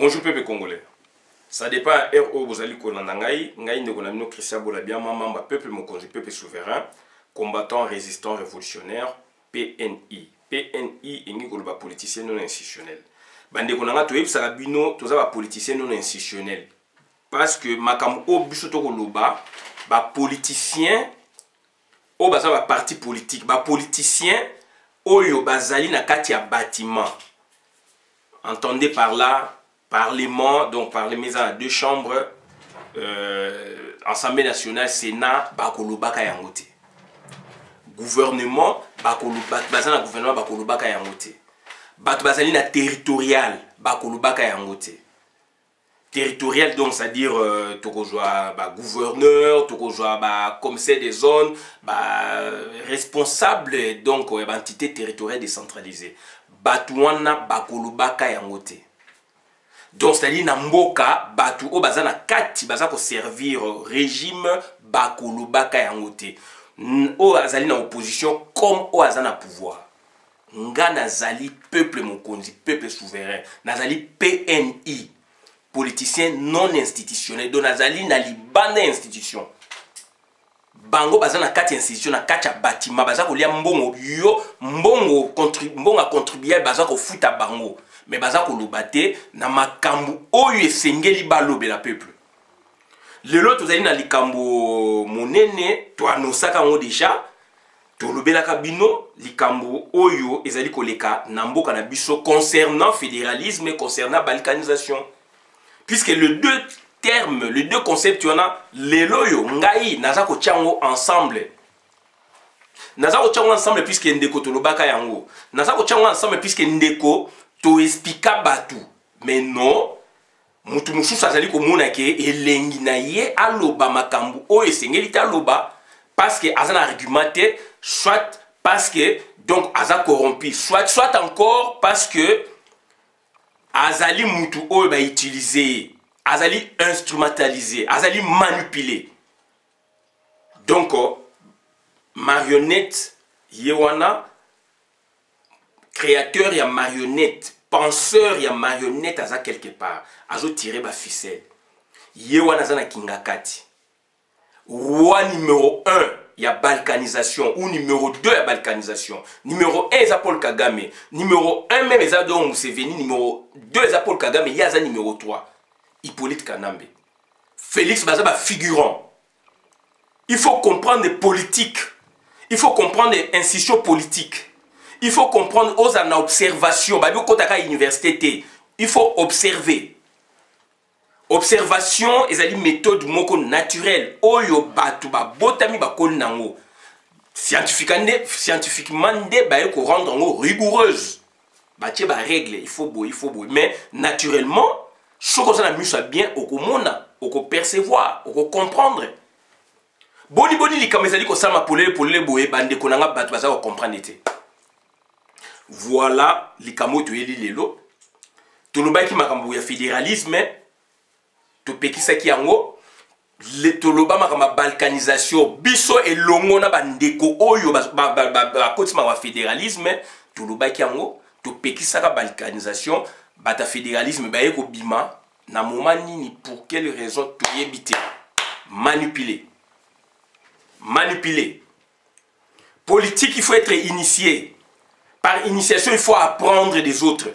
Bonjour peuple congolais. Ça dépend RO vous allez connaître ngai ne connaît Christian Bolabia mamba peuple mokonzi peuple souverain combattant résistant révolutionnaire PNI. PNI ingi koloba politicien non institutionnel. Bande konanga to yebisa bino toza ba politicien non institutionnel. Parce que makam o biso to koloba ba politicien o baza ba parti politique ba politicien oyo bazali na kati ya bâtiment. Entendez par là Parlement, donc Parlement à deux chambres, Assemblée nationale, Sénat, Bakolobaka Yangote. Gouvernement, Bakolobaka gouvernement, Bakolobaka Yangote. Bazali na territorial, Bakolobaka Yangote. Territorial, donc, c'est-à-dire, Tokojoa, gouverneur, Tokojoa, commissaire des zones, responsable, donc, entité territoriale décentralisée. Batouana, Bakolobaka Yangote. Donc, c'est-à-dire, Namboka, Batu, o bazana kati, bazako servir régime, Bakolobaka Yangote. O azali na opposition, comme o azana pouvoir. Nga nazali peuple mokonzi, peuple souverain. Nazali PNI, politicien non institutionnel. Donc, nazali na libanda institution. Bango bazana kati institution, na kati ya bâtiment, bazako lia mbongo, yo, mbongo a contribué, bazako futa bango. Mais bazako lobate na makambu oyo esengeli balobe la peuple. Lelo tozali na likambo monene to anosaka ngo déjà to lobelaka bino likambo oyo ezali koleka na mboka na biso concernant fédéralisme et concernant balkanisation. Puisque les deux termes, les deux concepts tu en as lelo yo ngai nazako tiango ensemble. Nazako tiango ensemble puisque ndeko to lobaka yango. Nazako tiango ensemble puisque ndeko to explica batu. Mais non, mutu mususu azali komona ke elengi na ye aloba makambu o esengeli ta aloba parce que azana argumenté, soit parce que donc aza corrompu, soit encore parce que azali mutu o ba utiliser, azali instrumentaliser, azali manipuler. Donc marionnette yewana créateur y a marionnette, penseur y a marionnette aza quelque part, azo tirer ba ficelle. Yewana zana kingakati. Roi numéro 1 y a balkanisation ou numéro 2 y a balkanisation. Numéro 1 est Paul Kagame, numéro 1 même est Adon Museveni, numéro 2 est Paul Kagame, y a numéro 3 Hippolyte Kanambe. Félix Bazaba figurant. Il faut comprendre les politiques. Il faut comprendre les institutions politiques. Il faut comprendre aux observations. Il faut observer. Observation est une méthode moko naturelle. Oyo batu ba botami ba kol nango. Scientifiquement ba ko rendre ngo rigoureuse. Ba tie ba règle, il faut beau. Mais naturellement, ce qu'on a mis ça bien au komona, au percevoir, au comprendre. Boni li kamezali ko sama polele boye bande konanga batu baza ko comprendre té. Voilà les kamoto yeli lelo. Tolobaki makambo ya fédéralisme, to pekisaki yango, le toloba makamba balkanisation, biso elongo na bandeko oyo ba kotima wa fédéralisme, tolobaki yango, to pekisaka balkanisation, bata fédéralisme ba yeko bima na moment nini pour quelle raison to yebite manipuler. Politique, il faut être initié. Par initiation, il faut apprendre des autres.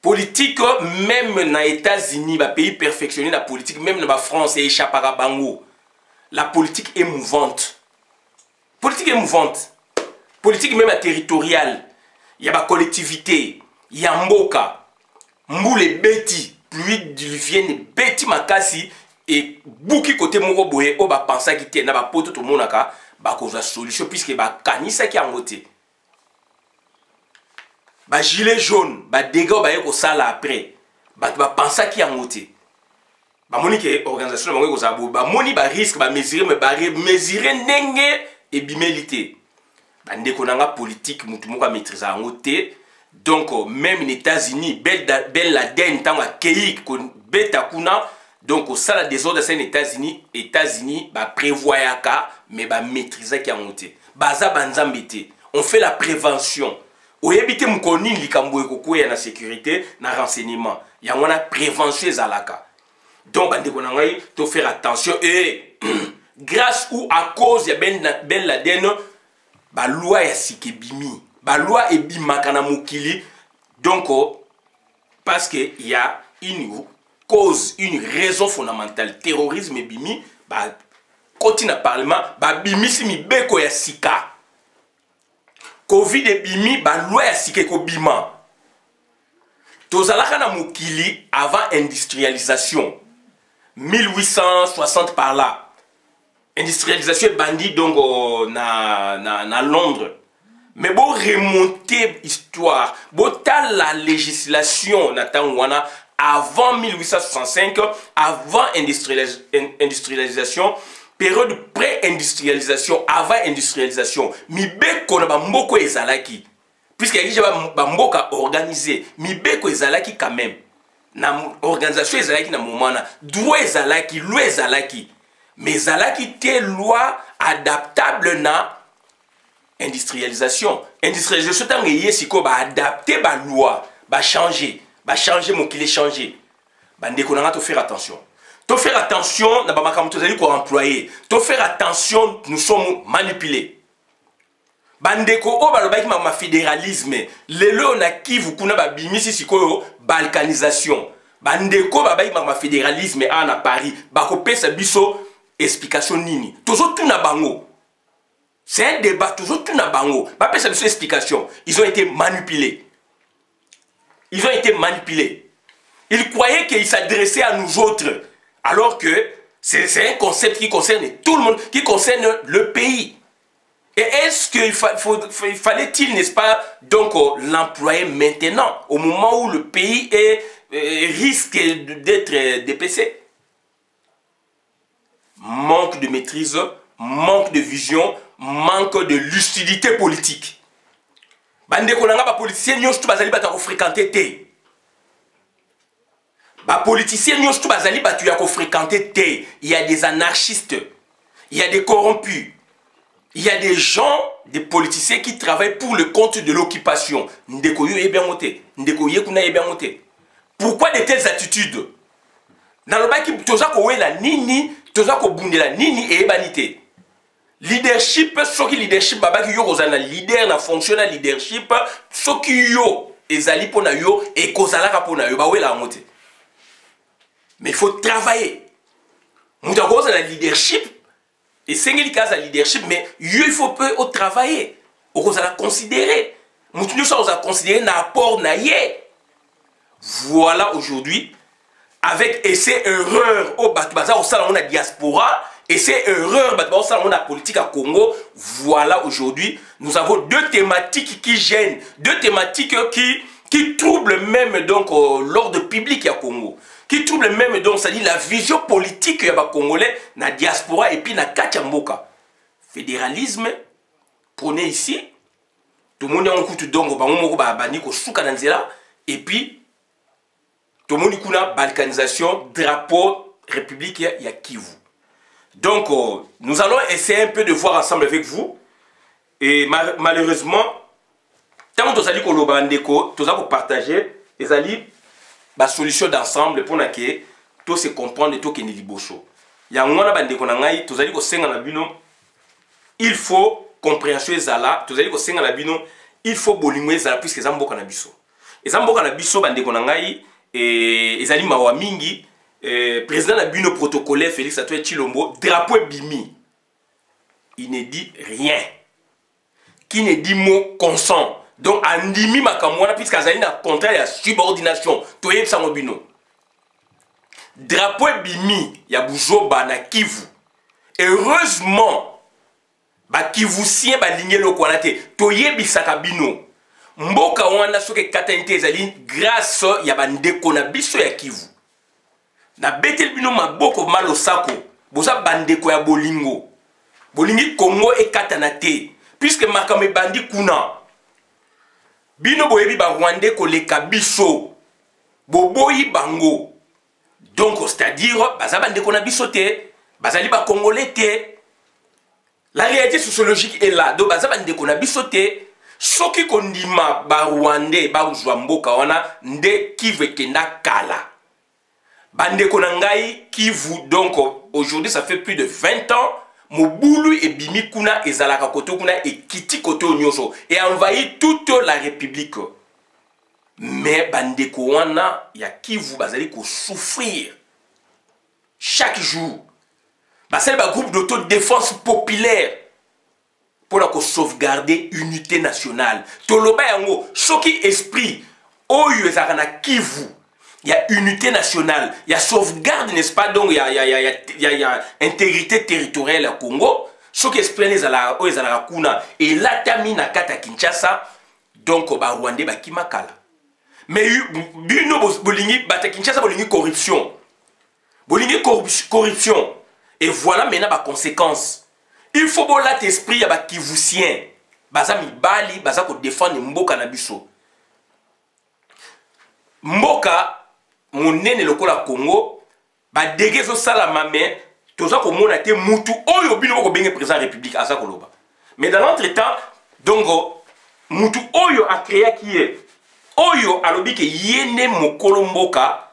Politique, même dans les États-Unis, le pays perfectionné la politique, même dans la France, et échappara bango. La politique est mouvante. Politique est mouvante. Politique même territoriale. Il y a la collectivité. Il y a Mboka. Mboule Beti. Pluie diluvienne. Beti Makasi. Et Bouki côté Moro Boye. O ba pensa qui te. Na ba poto to monaka. Ba cause la solution. Puisque ba kanisa qui a moté. Ba gilet jaune, ba dégâts ba yeko sala après. Ba pensa ki a moté. Ba moni ke organisation ba ko zabo, ba moni ba risque ba mesurer mais ba mesurer ndenge et bimélité. Ba ndeko nanga politique mutu moko maîtriser ngoté. Donc même les États-Unis, Ben Laden tanga keik ko beta kuna, donc au sala des ordres des États-Unis ba prévoyaka mais ba maîtriser ki a ngoté. Baza banzambité. On fait la prévention. Oyebite mukoni likambo ekokuya na sécurité na renseignement yango wana prévention ezalaka. Donc bandeko na ngai to faire attention et grâce ou à cause ya Ben Laden ba loi ya sike bimi, ba loi ebimaka na mokili. Donc parce que il y a une cause, une raison fondamentale, terrorisme ebimi ba koti na parlement ba bimi si mibeko ya sika. Covid ebimi ba loi ya sike ko bima. Tozalaka na mokili avant industrialisation 1860 par là. Industrialisation bandit donc na Londres. Mais bon remonter histoire, bon la législation wana avant 1865, avant industrialisation, période pré-industrialisation, avant industrialisation, mibeko na bamboko ezalaki. Puisqu'il y a bamboka organisé, mibeko ezalaki quand même. Na organisation ezalaki na moment na, droit ezalaki, loi ezalaki. Mais ezalaki te loi adaptable na industrialisation. Industrialisation tant que yesiko ba adapter ba loi, ba changer mon qu'il est changé. Bandeko nanga to faire attention. To faire attention na ba makambo tozali ko employer. To faire attention, nous sommes manipulés. Bandeko o balobaki ma fédéralisme. Lelo na Kivu kuna ba bimisi sikoyo balkanisation. Bandeko babaki ma fédéralisme à Paris. Bako pesa biso explication nini. Tozo tuna bango. C'est un débat, toujours tout na bango. Ba pesa biso explication. Ils ont été manipulés. Ils ont été manipulés. Ils croyaient qu'ils s'adressaient à nous autres. Alors que c'est un concept qui concerne tout le monde, qui concerne le pays. Et est-ce qu'il fallait-il, n'est-ce pas, donc l'employer maintenant, au moment où le pays risque d'être dépecé? Manque de maîtrise, manque de vision, manque de lucidité politique. Bandeko nanga ba politicien nyonso tu bazali bata ko fréquenter te. Ba politicien nyonso tu bazali batu ya ko fréquenter te. Il y a des anarchistes, il y a des corrompus. Il y a des gens, des politiciens qui travaillent pour le compte de l'occupation. Ndeko yo e bien monté, ndeko ye kuna e bien monté. Pourquoi de telles attitudes? Dans le baki toza ko wela nini, toza ko bundela nini e ebanité. Leadership, soki leadership babaki yo kozana leader na fonctionne leadership, soki yo ezali pona yo e kozalaka pona yo ba wela ngote. Mais il faut travailler. Muta kozana leadership et c'est une case à leadership mais il faut peu au travailler. Au kozala considérer. Mutu nous sommes à considérer na apport na yé. Voilà aujourd'hui avec essai erreur au batbaza au salon na diaspora. Et c'est erreur, on a politique à Congo. Voilà, aujourd'hui, nous avons deux thématiques qui gênent, deux thématiques qui troublent même donc l'ordre public à Congo, qui troublent même donc, c'est-à-dire la vision politique à Congolais, na diaspora et puis na Kachamboka. Fédéralisme, prenez ici, tout le monde est en coup donc et puis tout le monde est en balkanisation, drapeau, république, il y a Kivu. Donc, nous allons essayer un peu de voir ensemble avec vous. Et malheureusement, tant que nous allons partager, nous allons la solution d'ensemble pour que tout se comprendre et tout que nous libocho. Il faut compréhension ezala, il faut bolingo ezala puisque zamboka na biso. Et zamboka na biso bandeko na ngai et ezali mawa mingi. Président Nabino protocolaire Félix Antoine Tshilombo, drapeau bimi. Il ne dit rien. Qui ne dit mot consent. Donc, andimi makamwana, puisqu'il y a un contrat de subordination. Toye Psamobino. Drapeau bimi, il y a Boujoba na Kivu. Heureusement, ba Kivu sien ba ligne lo kwanate. Toye Bisakabino. Mboka wana soke katante zali grâce ya bandeko na biso ya Kivu. Na betel bino maboko malo sako boza bandeko ya bolingo bolingi Congo e katana te puisque makame bandi kuna bino boyebi ba Rwandais koleka biso boboyi bango donc c'est-à-dire baza bandeko na biso te bazali ba congolais te. La réalité sociologique est là donc baza bandeko na biso te soki kondima ba Rwandais ba mboka wana nde Kivu kenda kala bandeko na ngai Kivu. Donc aujourd'hui ça fait plus de 20 ans mobulu et bimi kuna ezalaka koto kuna et kiti koto nyonso et envahi toute la République. Mais bandeko wana ya Kivu bazali ko souffrir chaque jour. C'est le groupe d'autodéfense populaire pour la sauvegarder l'unité nationale. Toloba yango, soki esprit, oyo ezakana Kivu, il y a unité nationale, il y a sauvegarde, n'est-ce pas? Donc il y a intégrité territoriale à Congo. Soki esprit ezala oyo ezala kuna et la tamina kata Kinshasa, donc ba Rwandais ba kimakala. Mais bino bolingi bata Kinshasa bolingi corruption. Bolingi corruption. Et voilà maintenant la conséquence. Il faut que l'esprit esprit ya Kivusien. Baza mibali, baza ko défendre mboka na biso. Mboka monene lokola Congo, ba degezo sala mame, toza ko mona te mutu oyo bino ko benge président république asa koloba. Mais dans l'entretemps, donc mutu oyo a créé qui est oyo alobi ke yene mokolo mboka,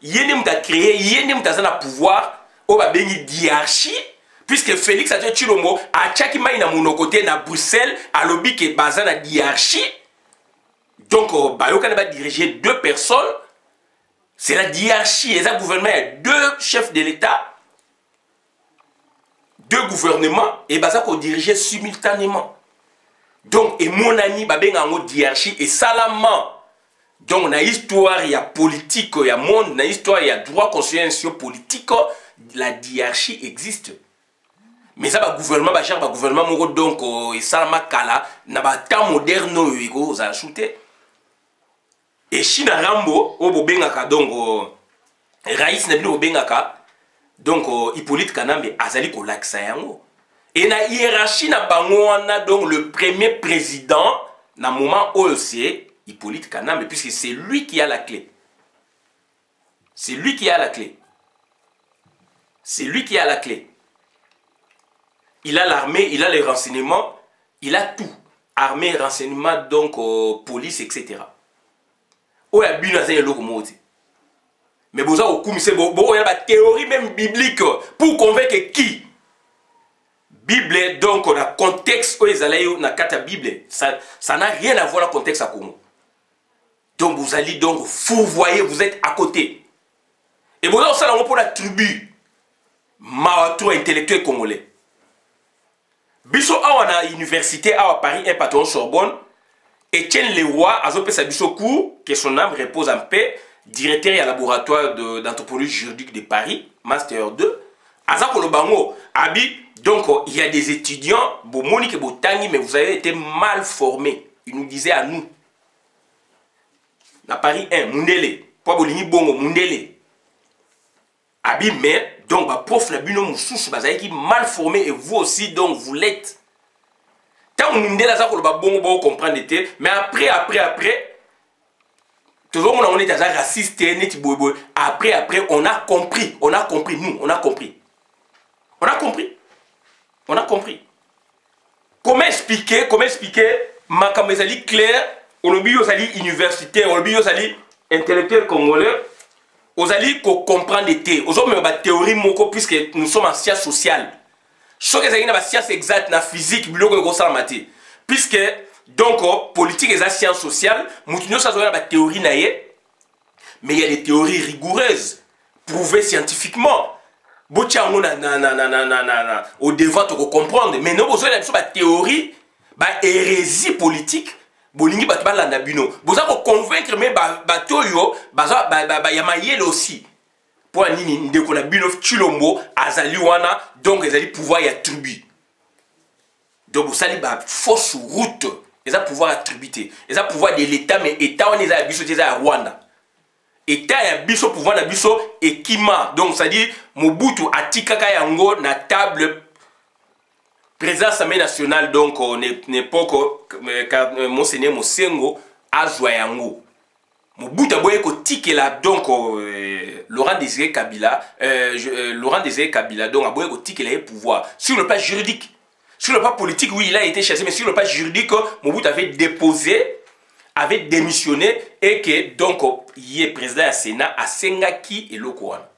yene muta créé, yene muta na pouvoir. On va bénir diarchie, puisque Félix a dit Chilombo a tchaki maïna monokoté na Bruxelles, à l'obi que bazan a diarchie. Donc, Bayoka va diriger 2 personnes. C'est la diarchie. Et ça, gouvernement, il y a 2 chefs de l'État, 2 gouvernements, et baza ko diriger simultanément. Donc, et mon ami, babenga ngo diarchie, et salamment. Donc, dans l'histoire, il y a politique, il y a monde, dans l'histoire, il y a droit constitutionnel politique. La diarchie existe. Mais ça, le gouvernement, le gouvernement, donc, et ça, kala, n'a pas temps moderne, ils a shooté. Et China Rambo, au Bobengaka, donc, Raïs Nebli Bobengaka, donc, Hippolyte Kanambe, Azali Kolaksayango. Et na hiérarchie, na bangoana, donc, le premier président, na moment où c'est Hippolyte Kanambe, puisque c'est lui qui a la clé. C'est lui qui a la clé. C'est lui qui a la clé. Il a l'armée, il a les renseignements, il a tout. Armée, renseignements, donc police, etc. Oh, il y a bien un locomote. Mais vous avez une théorie même biblique pour convaincre qui? Bible, donc, on a contexte où ils allaient dans la Bible. Ça n'a rien à voir avec le contexte à Congo. Donc, vous allez donc, vous voyez, vous êtes à côté. Et vous avez ça pour la tribu. Mawato intellectuel congolais. Biso awa université à Paris un patron Sorbonne. Etienne Leroy a fait sa biso cours que son âme repose en paix, directeur à laboratoire d'anthropologie juridique de Paris, master 2. Azako Lobango abi donc il y a des étudiants Monique Botangi mais vous avez été mal formés. Il nous disait à nous. Na Paris 1 Mundele, pas Bolini Bongo Mundele. Abi mais donc, bah, prof, la bino moussous, bah, qui mal formé et vous aussi, donc, vous l'êtes. Tant que nous bon comprendre, mais après, toujours on est déjà raciste, après, on a compris, nous, on a compris. Comment expliquer, ma kamezali clair, on oublie aux alliés universitaires, on oublie aux alliés intellectuels congolais. Vous allez comprendre les thé. Vous avez une théorie moko puisque nous sommes en sciences sociales. Ce que vous avez une science exacte, la physique, puisque donc politique et la science sociale, nous avons une théorie naïe, mais il y a des théories rigoureuses, prouvées scientifiquement. Au devant de comprendre, mais nous avons une théorie, hérésie politique. Bolingi batbalanda bino boza ko convaincre mais bato yo baza yamayele aussi pour nini ndeko na bino Chilombo azali wana donc ezali pouvoir ya tribu donc vous sali ba fausse route eza pouvoir attribuer eza pouvoir de l'état mais état on eza biso eza ya Rwanda état ya biso pouvoir na biso ekima donc ça dit Mobutu atikaka yango na table président Assemblée nationale, donc, n'époque, Monseigneur Mosengo, a Joyango. Mobutu a tike la, donc, Laurent Désiré Kabila, donc, a tike la pouvoir. Sur le plan juridique, Sur le plan politique, oui, il a été chassé, mais sur le plan juridique, Mobutu avait déposé, avait démissionné, et que donc, il est président du Sénat à Sengaki et Lokouana.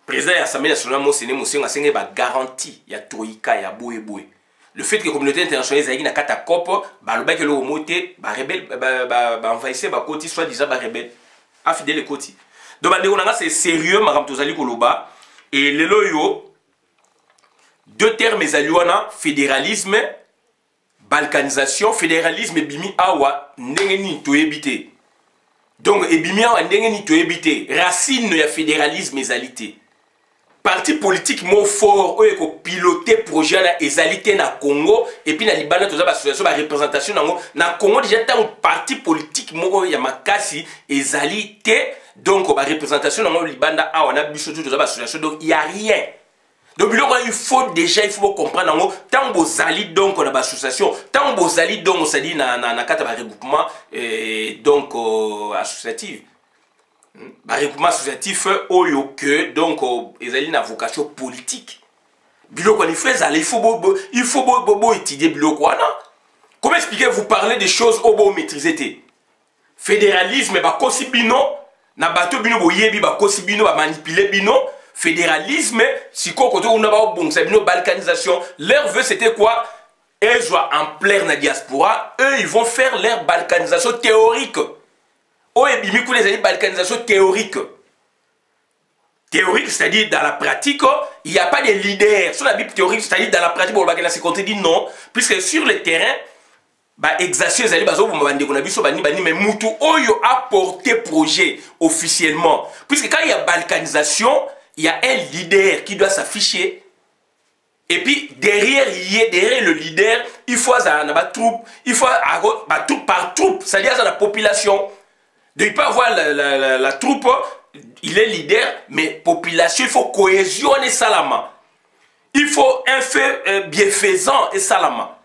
Président de l'Assemblée nationale, il a une garantie, il y a Troïka, il y a Boé. Le fait que la communauté internationale ait une carte COP, le que le moté, rebelle, envahissé, côté, soit déjà rebelle, affidèle le côté. Donc, c'est sérieux, Madame Tozali Koloba, et le loyo, deux termes, fédéralisme, balkanisation, fédéralisme et bimi awa, n'engeni to ebité. Donc, et bimi awa, n'engeni to ebité. Racine ya fédéralisme ezalité. Parti politique mot fort, oye ko piloter projet na ezalité na Congo, et puis na Libana, toza ba association, ba représentation na Congo, déjà tant parti politique mot ya makasi ezalité, donc ba représentation na Libanda awa na biso toza ba association, donc il y a rien. Donc il faut comprendre tant que zali donc on a association, tant que zali donc on s'est dit na carte de regroupement donc associatif. Regroupement associatif oyo que donc ils ont une vocation politique. Biloko ni frères il faut étudier biloko non. Comment expliquer vous parler des choses au beau maîtriser fédéralisme ba kosibino na bato bino boyebi ba kosibino ba manipuler bino. Fédéralisme, si on a balkanisation, leur vœu c'était quoi? Eux soient en plein la diaspora, eux ils vont faire leur balkanisation théorique. Oh, et bien, les balkanisation théorique. Théorique, c'est-à-dire dans la pratique, il n'y a pas de leader. Sur la Bible théorique, c'est-à-dire dans la pratique, on va dit non, puisque sur le terrain, exercice mais Moutou Oyo a porté projet officiellement. Puisque quand il y a balkanisation, il y a un leader qui doit s'afficher. Et puis derrière le leader, il faut avoir troupe, il faut avoir troupe par troupe, c'est-à-dire la population. Donc il peut avoir la troupe, il est leader, mais population, il faut cohésionner salama. Il faut un fait bienfaisant et salama.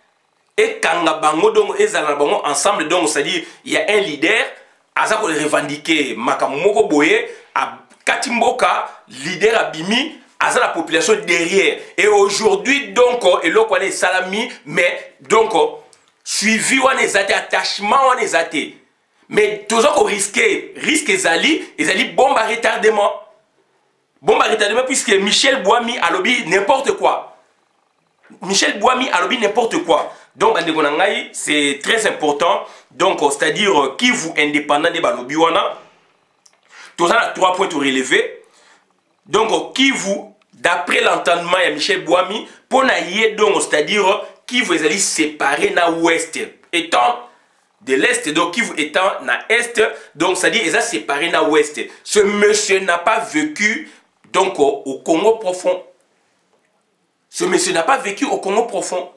Et quand donc ensemble, donc c'est-à-dire il y a un leader, à ça qu'on revendiquer Makamoko Boye à Katimboka, leader Abimi, à la population derrière. Et aujourd'hui, donc, et là, on est salami, mais donc, suivi, on est athée, attachement, on est athée. Mais toujours qu'on risque Zali, bombe à retardement. Bombe à retardement, puisque Michel Bouami a lobby n'importe quoi. Michel Bouami a lobby n'importe quoi. Donc, c'est très important. Donc, c'est-à-dire, qui vous indépendant de Balobi, tous a 3 points à relever. Donc, qui vous, d'après l'entendement de Michel Bouami, pour naïe, donc, c'est-à-dire, qui vous allez séparer na ouest, étant de l'est, donc qui vous étant na est, donc, c'est-à-dire, ils ont séparé na ouest. Ce monsieur n'a pas vécu, donc, au Congo profond. Ce monsieur n'a pas vécu au Congo profond.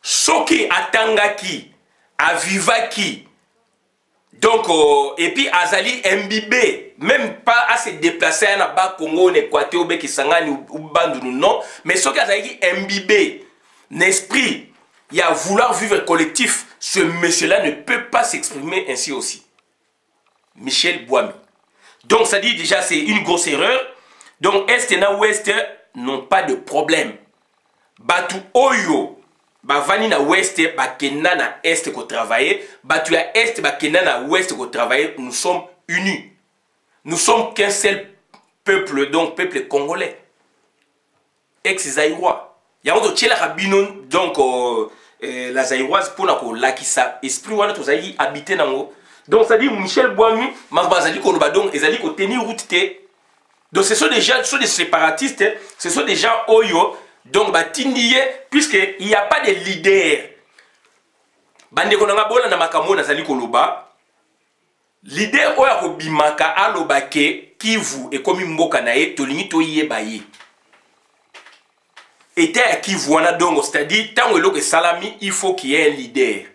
Soki atangaki, avivaki, donc, et puis Azali imbibé, même pas à se déplacer à Naba Congo, Équateur, ou Kisangani ou Bandounou, non, mais ce qui a imbibé, l'esprit, il y a vouloir vivre collectif, ce monsieur-là ne peut pas s'exprimer ainsi aussi. Michel Bouami. Donc, ça dit déjà, c'est une grosse erreur. Donc, Est et Ouest n'ont pas de problème. Batu Oyo. Vani na ouest, kena na est ko travailler, batu ya est, kena na ouest ko travailler, nous sommes unis. Nous sommes qu'un seul peuple, donc peuple congolais. Ex-Zaïrois. Il y a un autre rabino, donc la Zaïroise, pour la lakisa, esprit wana to zaï habité nango. Donc ça dit Michel Bouami, Mazali ko donc ezali ko tenir route té. Donc ce sont des gens, ce sont des séparatistes, ce sont des gens oyo. Donc, puisqu'il n'y a pas de leader. Bande konanga bola na makamo na zali koloba. Leader oya ko bimaka alobake Kivu et comme mboka nae tolingi to yebaye. Et à Kivu wana donc c'est-à-dire tant que salami il faut qu'il y ait un leader.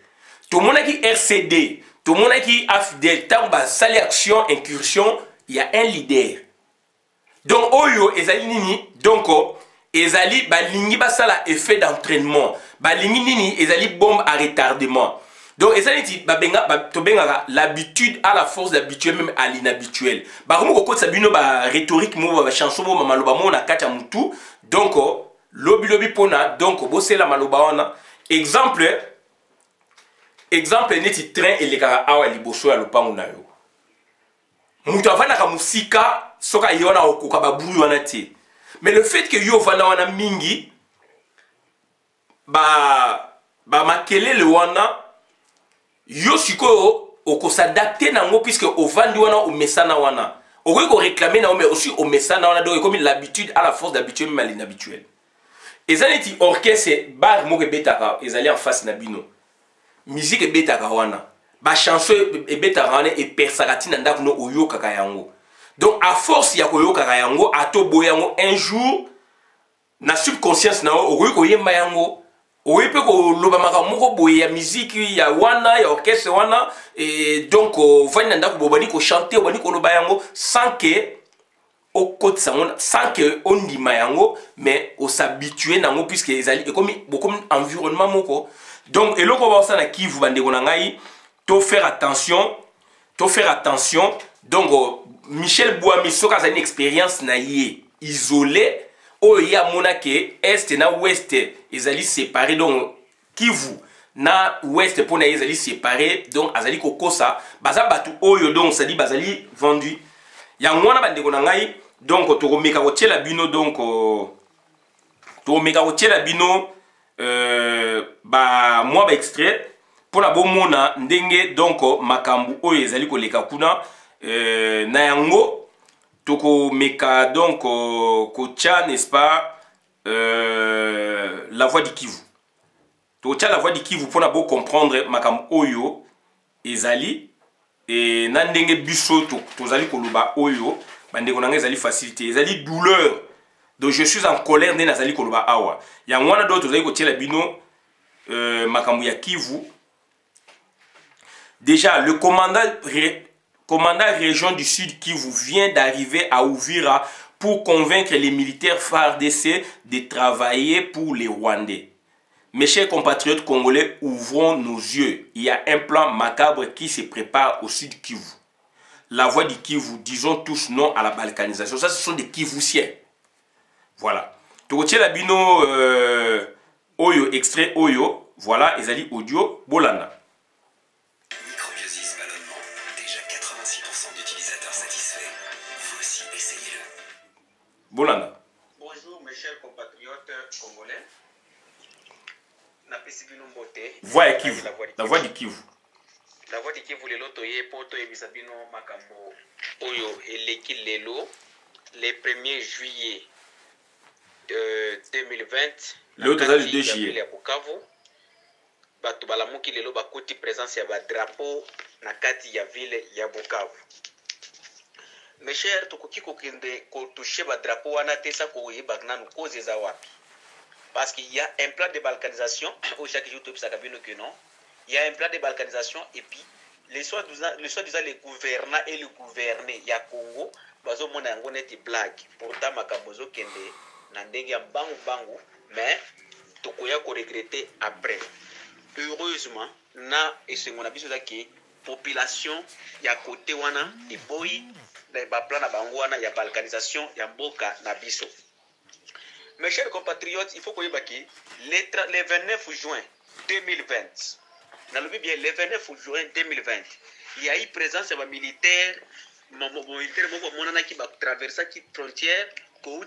Tout le monde qui RCD, tout le monde qui AFDEL, tant ba sali action incursion, il y a un leader. Donc oyo ezali nini donc ezali balingi basala effet d'entraînement balingi nini ezali bombe à retardement donc ezali babenga tobenga l'habitude à la force d'habituer même à l'inhabituel ba komo ko sabino ba rhétorique mo ba chanson mo maloba mo na kati ya mutu donc lobi lobi pona donc bosela maloba wana exemple neti train elekaka awa liboso ya lopango na yo mutu avandaka musika soka ye wana okoka baburu wana te mais le fait que yo vanda wana mingi makelele wana yo sikoyo okosadapte nango puisque ovandi wana omesana wana okoki koréclame nango mais aussi omesana wana donc ekomi l'habitude à la force d'habitude même à l'inhabituel eza neti orchestre bar moko ebetaka ezali en face na bino musique ebetaka wana bachanson ebetaka wana epersaka ntina ndako no oyokaka yango donc à force ya koyokaka yango atoboya yango un jour na subconscience na yo okoki koyemba yango okoki mpe koloba makambo moko boye ya musique ya wana ya orchestre wana et donc ovandi na ndako bobandi kochante obandi koloba yango sans que okotisa yango sans que ondima yango mais osabitue nango puisque ezali ekomi environnement moko donc eloko baosala na Kivu bandeko na ngai to faire attention donc Michel Bouami soki azali une expérience na ye isolé oyo ye amona ke este na ouest ezali séparé donc Kivu na ouest mpona ye ezali séparé donc azali kokosa baza bato oyo donc sadi bazali vendu yango wana bandeko na ngai donc tokomeka kotiela bino donc tokomeka kotiela bino mwa ba extrait mpona bomona ndenge donc makambo oyo ezali koleka kuna na yango tokomeka donc kotia n'est-ce pas la voix du Kivu tokotia la voix du Kivu mpona bo comprendre makambo oyo ezali et na ndenge biso tozali koloba oyo bandeko na ngai ezali facilité ezali douleur donc je suis en colère nde nazali koloba awa yango wana do tozali kotiela bino makambo ya Kivu. Déjà le commandant région du Sud Kivu vient d'arriver à Uvira pour convaincre les militaires FARDC de travailler pour les Rwandais. Mes chers compatriotes congolais, ouvrons nos yeux. Il y a un plan macabre qui se prépare au Sud Kivu. La voix du Kivu, disons tous non à la balkanisation. Ça, ce sont des Kivusiens. Voilà. Tokotie la bino Oyo, extrait Oyo. Voilà, ezali audio Bolanda. Microbiosis ballonnement. Déjà 86% d'utilisateurs satisfaits. Vous aussi, essayez-le. Bolanda. Bonjour mes chers compatriotes congolais. Voix ya Kivu. La voix du Kivu. La voix du Kivu lelo toye poto ebisabino makambo oyo eleki lelo le 1er juillet 2020. Le total du 2 juillet. Ya Bukavu. Bato balamuki lelo bakoti présence ya ba drapeau na kati ya ville ya Bukavu. Mes chers tokoki kokende ko toucher ba drapeau wana tesa ko yeba nanu cause za wapi. Parce qu'il y a un plan de balkanisation, au chaque jour, il y a un plan de balkanisation et puis les soi-disant les gouvernants et le gouverné, il y a Congo, bazo mona yango neti blague. Pourtant makambozo kende na ndenge bangu mais tokoya ko regretter après. Heureusement na esengona biso zaki population ya côté wana et boy ba plan na bango wana ya balkanisation ya mboka na biso. Mes chers compatriotes, il faut que le 29 juin 2020, le 29 juin 2020, il y a eu présence de militaires qui va traverser la frontière,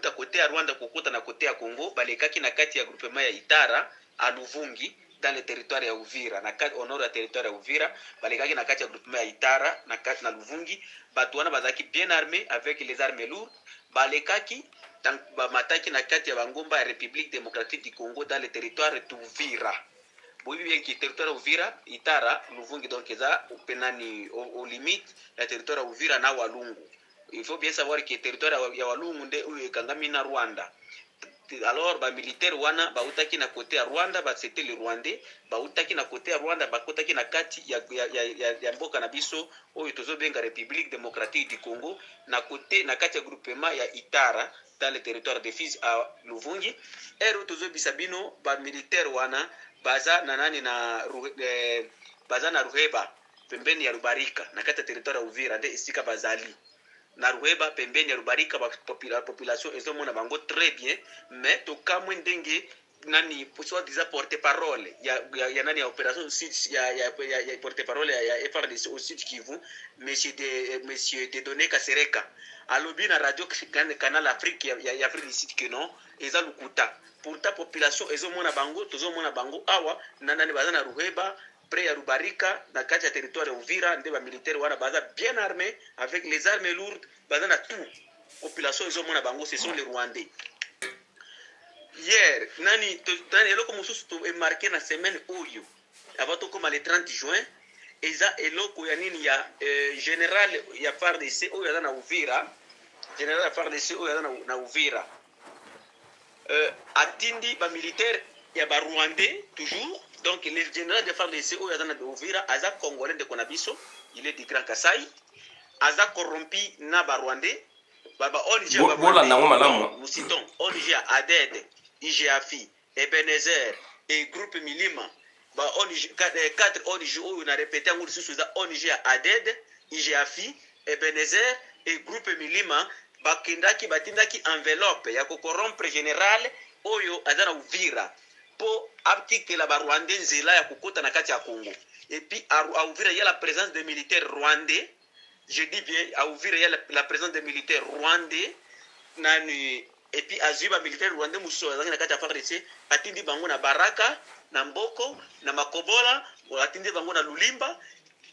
à côté à Rwanda, à côté à Congo, qui na kati ya groupement ya Itara à Luvungi dans le territoire ya Uvira, au nord du territoire ya Uvira, qui na kati ya groupement ya Itara na Luvungi, batouana bazaki bien armés avec les armes lourdes, qui mataki na kati ya bangomba ya République démocratique du Congo dans le territoire d'Uvira. Bobi bien ki territoire Uvira, Itara, Luvungi donc eza penani au limite la territoire Uvira na Walungu. Il faut bien savoir que territoire ya Walungu nde ekangami na Rwanda. Alors ba militaire wana ba utaki na côté ya Rwanda ba c'était le Rwandais, ba utaki na côté ya Rwanda ba kotaki na kati ya mboka na biso oyo tozo benga République démocratique du Congo na côté na kati ya groupement ya Itara dans le territoire de Fizi à Luvungi. Ero tozo bisabino ba militaire wana baza na nani na baza na Ruheba pembeni ya Rubarika na kati ya territoire ya Uvira nde isika bazali. na rueba pembeni ya rubarika population ezomona bango très bien mais tokamwe ndenge nani soit disant porte-parole ya nani ya opération sud ya porte-parole ya FRDC au sud Kivu monsieur Dieudonné Kasereka alobi na radio canal Afrique ya Afrique du Sud que non eza lukuta pourtant population ezomona bango tozomona bango awa nani bazana rueba près ya rubarika na kati ya territoire ya Uvira nde ba militaire wana baza bien armés avec les armes lourdes bazana tout population ezomona bango ce sont les Rwandais. Hier nani eloko mosusu to marqué na semaine oyo avant to comme le 30 juin eza eloko ya nini ya général ya FARDC oyo ya na Uvira général ya FARDC oyo ya na Uvira atindi ba militaire ya ba Rwandais toujours. Donc le général de FARDC oyo ya na Uvira aza congolais de konabiso il est du Grand Kasaï aza corrompu na ba Rwandais baba ONG ba Rwandais musiton ONG ADED IGAFI Ebenezer et groupe Milima ba ONG 4 ONG oyo na répété ngudi susu za ONG ADED IGAFI Ebenezer et groupe Milima bakendaki batindaki enveloppe ya ko corrompre général oyo aza na Uvira po abtikela ba Rwandais nzela ya kokota na kati ya Congo. Et puis à Uvira il y a la présence des militaires rwandais. Je dis bien à Uvira il y a la présence des militaires rwandais nani. Et puis azuba militaire rwandais muso azangi na kati ya FARDC atindi bango na Baraka na Mboko na Makobola atindi bango na Lulimba.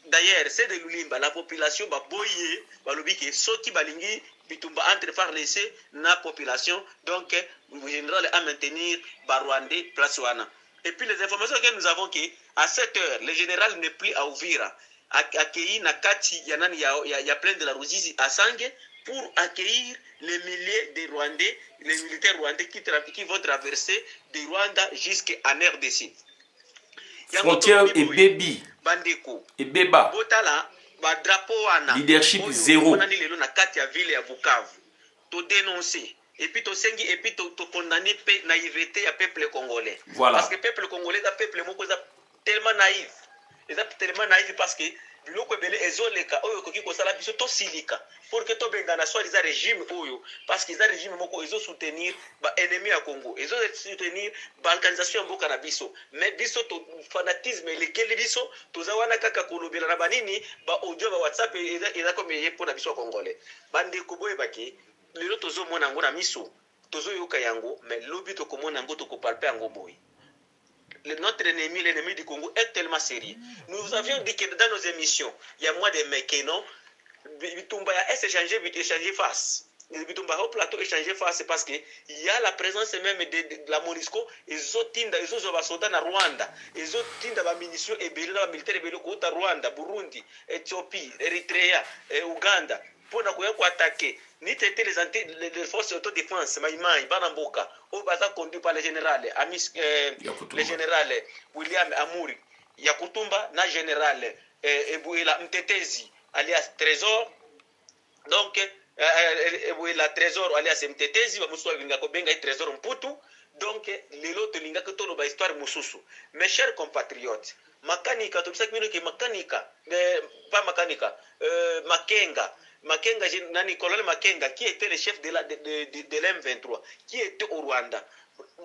D'ailleurs c'est de Lulimba la population ba boye balobi ke soki balingi bitumba entre FARDC na population donc le général a maintenir ba Rwandais place wana. Et puis les informations que nous avons que à 7 heures le général n'est plus à Uvira accueilli na kati ya nani ya plaine de la Ruzizi à Sange pour accueillir les milliers de Rwandais, les militaires rwandais qui vont traverser de Rwanda jusqu'en RDC. Frontière et baby. Bandeko. Et Beba. Botala, ba drapeau wana. Leadership zéro. Nani lelo na kati ya ville ya Bukavu. To dénoncer. Et puis to sengi et puis to condamner naïveté à peuple congolais. Voilà. Parce que peuple congolais est un peuple moko tellement naïf. Ils sont tellement naïfs parce que biloko ebele ezoleka oyo koki kosala biso to silika pour que to bengana soit les régime oyo parce que les régime moko ezo soutenir ba ennemi ya Congo ezo soutenir ba organisation ya mboka na biso mais biso to fanatisme lekeli biso toza wana kaka kolobela na banini ba audio ba WhatsApp eza comme yepo na biso congolais bande ko boye baki lelo tozo mona ngo na miso tozo yoka yango mais lobi to komona ngo to ko palper yango boye. Notre ennemi, l'ennemi du Congo, est tellement sérieux. Nous avions dit que dans nos émissions, il y a moins de mecs, non? Bitumba a échangé face. Bitumba au plateau échangé face parce qu'il y a la présence même de la MONUSCO, ils ont soldats na Rwanda, ils ont la munitions et les militaires de Rwanda, Burundi, Éthiopie, Eritrea, Ouganda. Pour nous attaquer, ni traiter les forces d'autodéfense, Maïmaï, Banamboka, au bazar conduit par le général, le général William Amouri, Yakutumba, na général Ebouela Mtetezi, alias Trésor, donc Ebouela Trésor, alias Mtetezi, Wamuswa Vingako Benga Trésor Mputu, donc les lots de Lingako Toloba histoire Moussousou. Mes chers compatriotes, Makanika, tout ça qui est Makanika, pas Makanika, Makenga, Nani Colonel Makenga, qui était le chef de l'M23, qui était au Rwanda.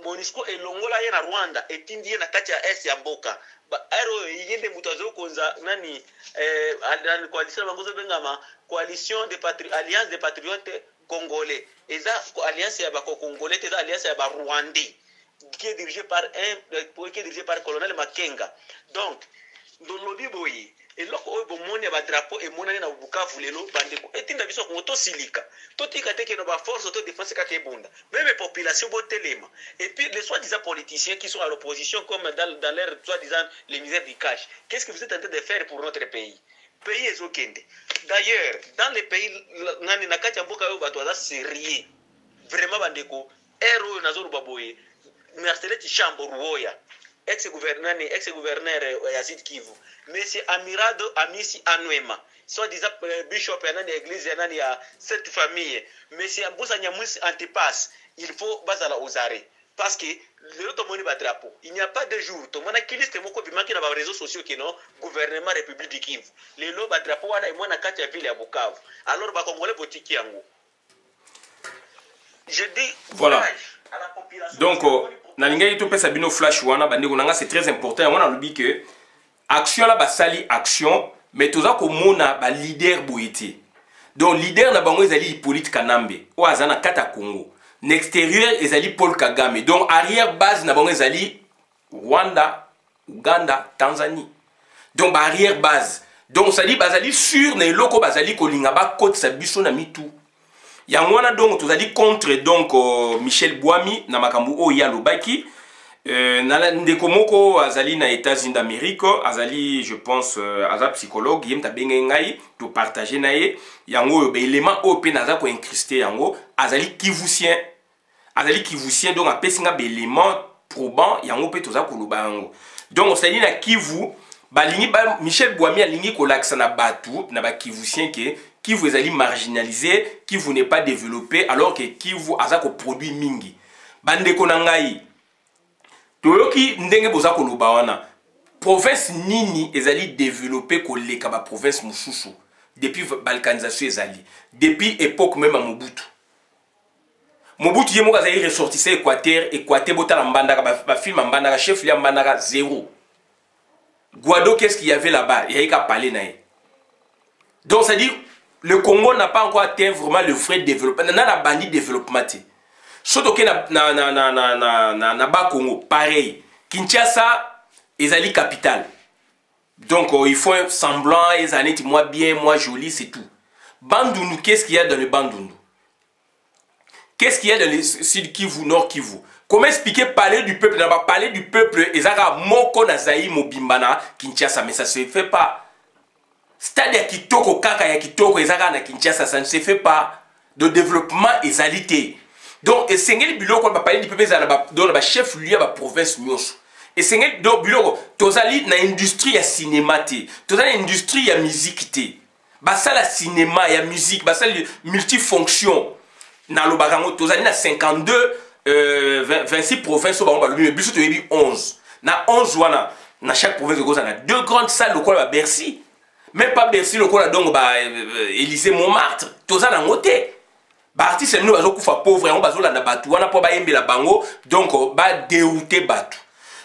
MONUSCO et Longola na Rwanda et Tindie na kati ya S ya Mboka. Ba ero yende mutazo konza nani coalition bangozo bengama coalition de alliance des patriotes congolais. Eza alliance ya ba congolais, eza alliance ya ba Rwandais qui est dirigé par colonel Makenga. Donc dans lobby boyi et loko oyo bomoni ba drapeau et monani na Bukavu lelo bandeko etinda biso ko to silika to tika teke no ba force auto défense ka kebunda même population botelema et puis les soi-disant politiciens qui sont à l'opposition comme dans leur soi-disant les misères du cash. Qu'est-ce que vous êtes en train de faire pour notre pays ezokende? D'ailleurs dans les pays nani na kati ya mboka yo bato za sérieux vraiment bandeko ero nazoro baboye Marcelet Chambo Ruoya ex-gouverneur ya Sud Kivu, Monsieur Amirado Amisi Anwema, soi-disant bishop ya nani église ya nani ya cette famille, Monsieur Mbusa Nyamusi Antipas, il faut bazala aux arrêts. parce que le tomoni ba drapeau il n'y a pas de jour to mona kiliste moko bimaki na ba réseaux sociaux qui non gouvernement République du Kivu le lo ba drapeau wana imona kati ya ville ya Bukavu alors ba congolais botiki yango je dis voilà à la population donc na lingai to pesa bino flash wana bandeko nanga c'est très important wana lobi que action là ba sali action mais toza ko mona ba leader boyete donc leader na bango ezali Hippolyte Kanambe o azana kata Congo l'extérieur ezali Paul Kagame donc arrière base na bango ezali Rwanda Uganda Tanzanie donc ba arrière base donc ça dit bazali sur na eloko bazali kolinga ba côte sa biso na mitu yango wana donc tozali contre donc Michel Bwami na makambu o ya lobaki na ndeko moko azali na États-Unis d'Amérique azali je pense aza psychologue yemta benge ngai to partager na ye yango be élément o pe naza ko incruster yango azali kivusien donc apesinga be élément probant yango pe toza koloba yango donc c'est dit na Kivu balingi ba Michel Bwami alingi kolakisa na batu na ba kivusien ke Kivu ezali marginalisé Kivu n'est pas développé alors que Kivu aza ko produit mingi bandeko na ngai toyoki ndenge boza koloba wana province nini ezali développé koleka ba province mususu depuis balkanisation ezali depuis époque même à Mobutu yemo kazali ressortissant Équateur botala mbandaka ba film mbandaka chef lia mbandaka zéro Guado qu'est-ce qu'il y avait là-bas il y a qu'à parler nae donc ça dit le Congo n'a pas encore atteint vraiment le vrai développement na la bandit développement surtout que na ba Congo pareil Kinshasa ezali capitale donc il faut semblant ezali moi bien moi joli c'est tout Bandundu qu'est-ce qu'il y a dans le Bandundu qu'est-ce qu'il y a dans le Sud Kivu Nord Kivu comment expliquer parler du peuple n'a pas parler du peuple ezaka moko na zaï mobimbana Kinshasa mais ça se fait pas stade ya kitoko kaka ya kitoko ezaka na Kinshasa ça ne se fait pas de développement ezalité. Donc, et c'est un biloko va parler du peuple dans la chef lieu à la province nyonso. Et c'est un biloko tozali na industrie ya cinéma te, tozali industrie ya musique te. Basa la cinéma ya musique, basa multifonction. Na lo barango tozali na 52 26 provinces au barango mais biso to yebi 11. Na 11 wana na chaque province goza na deux grandes salles lokola ba Bercy. Même pas Bercy lokola donc ba Élysée Montmartre, tozali na ngote. Ba artiste nous bazo kufa pauvre on bazo landa batu wana po ba yembela bango donc ba dérouter batu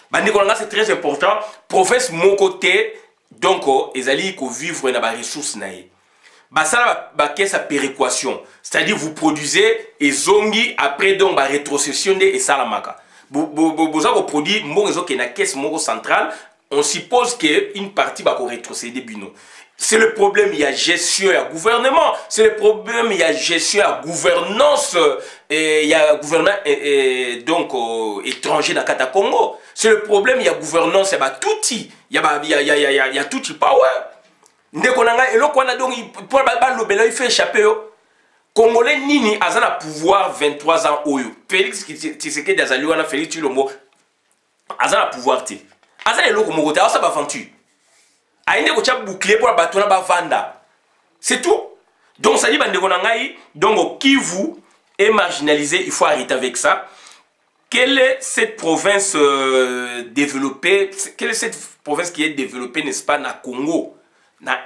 bandiko nga c'est très important province mon côté donc ezali ko vivre na ba ressources nae ba sala ba caisse à péréquation c'est-à-dire vous produisez et zongi après donc ba rétrocession de et salamaka boza ko produit mbongo ezoke na caisse moko centrale on suppose que une partie va ko rétrocéder bino. C'est le problème, il y a gestion, il y a gouvernement. C'est le problème, il y a gestion, il y a gouvernance. Il y a gouvernement donc étranger dans le Congo. C'est le problème, il y a gouvernance, il y a tout. Il y a tout power. Et là, pour le fait échapper. Congolais nini azana pouvoir 23 ans oyo. Félix Tshisekedi azali wana Félix Tshilombo azana pouvoir te. Azana eloko moko te, asa ba aventure. Aïne ko tcha bouclier pour la batona ba vanda. C'est tout. Donc ça dit bandeko na ngai donc Kivu est marginalisé, il faut arrêter avec ça. Quelle est cette province développée? Quelle est cette province qui est développée n'est-ce pas na Congo? Na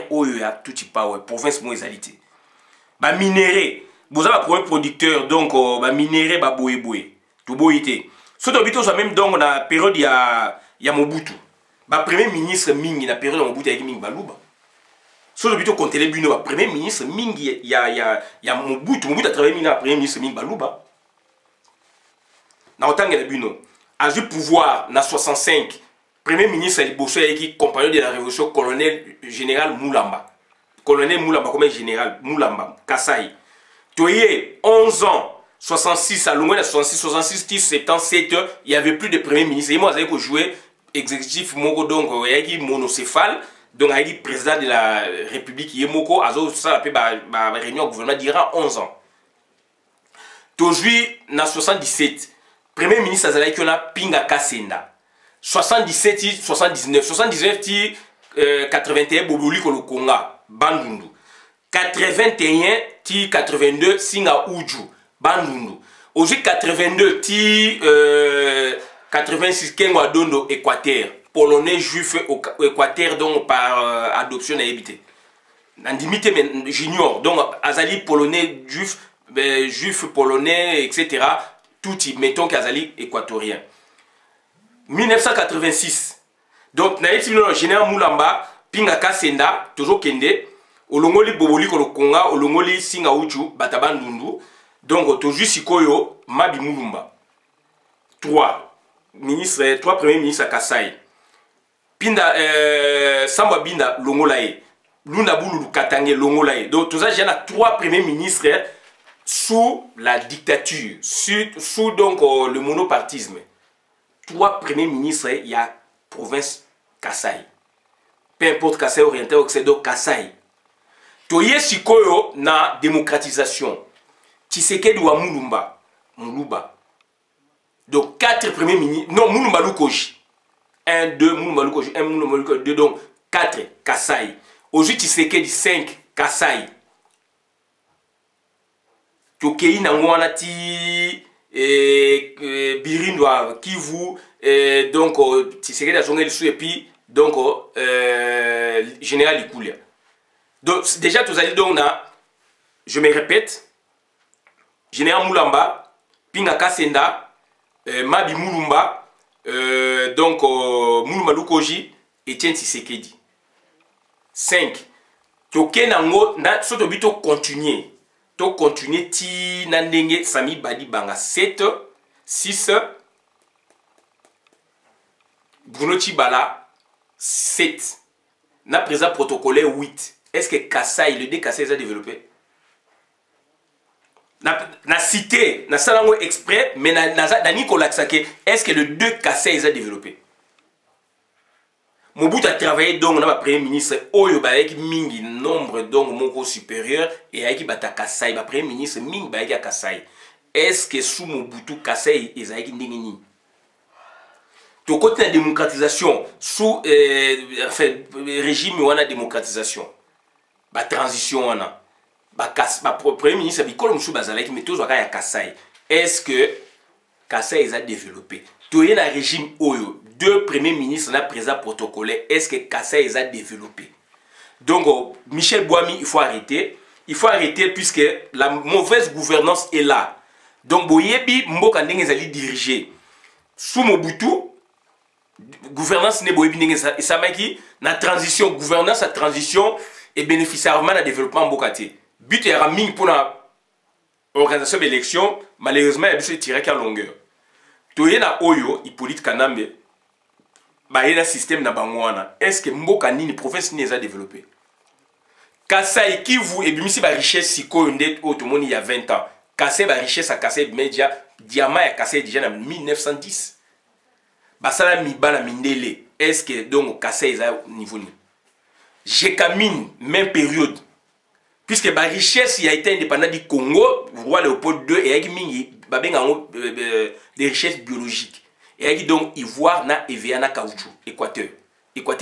ROE ya tout power province moisalité. Ba minéré, vous avez un premier producteur donc ba minéré ba boye tout boyité. Surtout bito ça même donc na période ya Mobutu. Ba premier ministre mingi na période Mobutu avec mingi baluba. Surtout bito kontele bino ba premier ministre mingi ya Mobutu a travaillé na premier ministre mingi baluba. Na otanga le bino a eu pouvoir na 65 premier ministre Liboso qui compagnon de la révolution colonel général Moulamba. Colonel Moulamba comme général Moulamba Kasai. Toye 11 ans 66 à Longwe 66 77 il y avait plus de premier ministre et moi j'avais que jouer exécutif moko donc il y a monocéphale donc il y a président de la République Yemoko azo ça appelé ba réunion gouvernement durant 11 ans. Aujourd'hui na 77 premier ministre azali ki na Pinga Kasenda 77 79 ti 81 Boboli Kolokonga Bandundu 81 ti 82 Singa Uju Bandundu Aujourd'hui 82 ti 86 kengo adondo Équateur polonais juif Équateur donc par adoption à éviter nandimité mais junior donc azali polonais juif juif polonais etc tout y mettons qu'azali équatorien 1986 donc naïti le général Mulamba pinga kasenda toujours kende olongoli boboli ko konga olongoli singa uchu batabandundu donc toujours sikoyo Mabi Mulumba 3 premiers ministres à Kasai pinda Samba Binda Longolae Lunda Boulou Katangé Longolae donc tout ça j'ai 3 premiers ministres sous la dictature sous donc le monopartisme 3 premiers ministres il y a province Kasai peu importe Kasai oriental ou occidentale Kasai toye sikoyo na démocratisation Tshisekedi wa Muluba donc 4 premiers ministres non Mulumba Lukoji 1 2 Mulumba Lukoji 1 Mulumba Lukoji 2 donc 4 Kasai aujourd'hui Tshisekedi 5 Kasai tokei nango wana ti Birindwa Kivu donc Tshisekedi azongeli sou et puis donc général Ikulia donc déjà tous allez donc na je me répète général Mulamba Pinga Kasenda Mabi Mulumba donc Mulumba Lukoji Etienne Tshisekedi 5 toke nango na soto bito continuer ti nandenge Sami Badi Banga 7 6 Bruno Chibala 7 na présent protocolaire 8 est-ce que Kasai le Kasai a développé na cité na salango exprès mais na Nicolas Sake est-ce que le 2 Kasai a développé Mobutu a travaillé donc na premier ministre oyo ba avec mingi nombre donc moko supérieur et avec bata Kasai ba premier ministre mingi ba avec Kasai est-ce que sous Mobutu Kasai ezaki ndenge nini to côté la démocratisation sous régime wana démocratisation ba transition wana ba premier ministre bikolo musu bazalaki mais tous waka ya Kasai est-ce que Kasai a développé toye na régime oyo 2 premiers ministres na présent protocolaire est-ce que Kasai a développé donc Michel Bouami il faut arrêter puisque la mauvaise gouvernance est là donc boyebi mboka ndenge ezali diriger sous Mobutu gouvernance ne boyebi ndenge esamaki na transition gouvernance à transition et bénéficiairement na développement mboka te but ya mingi pour la organisation d'élection malheureusement il y a besoin de tirer qu'à longueur toye na oyo Hippolyte Kanambe ba yena système na bangwana est-ce que mboka nini province ni a développé Kasai Kivu et bimisi ba richesse siko ndet otomoni il y a 20 ans Kasai ba richesse à Kasai média diamant ya Kasai déjà en 1910 basala mibala mindele est-ce que donc Kasai a niveau ni Jekamine même période puisque ba richesse il a été indépendant du Congo roi Léopold II et mingi ba benga des richesses biologiques et donc ivoire na EVA na caoutchouc Équateur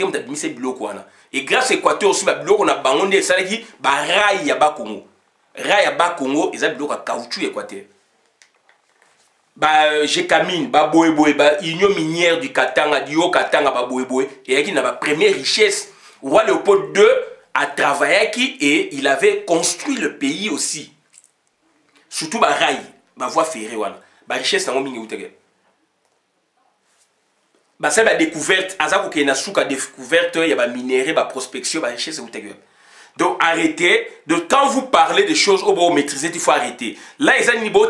mta bimise biloko wana et grâce à Équateur aussi ba biloko na bangonde salaki ba rail ya ba Congo eza biloko caoutchouc Équateur ba Jekamine ba boyeboy ba union minière du Katanga ba boyeboy et na ba première richesse roi Léopold II a travaillé et il avait construit le pays aussi surtout ba rail ba voie ferrée wana ba richesse na mingi utege ba ça ba découverte azako ke na suka découverte ya ba minerai ba prospection ba richesse utege donc arrêtez donc quand vous parlez de choses au bon maîtriser il faut arrêter là ils ont niveau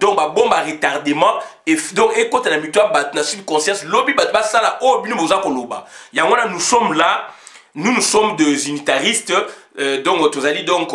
donc ba bombe à retardement et donc et quand la mutuelle bat na subconscience lobby bat ba sala o binu boza ko loba yangona nous sommes là nous sommes des unitaristes donc tozali donc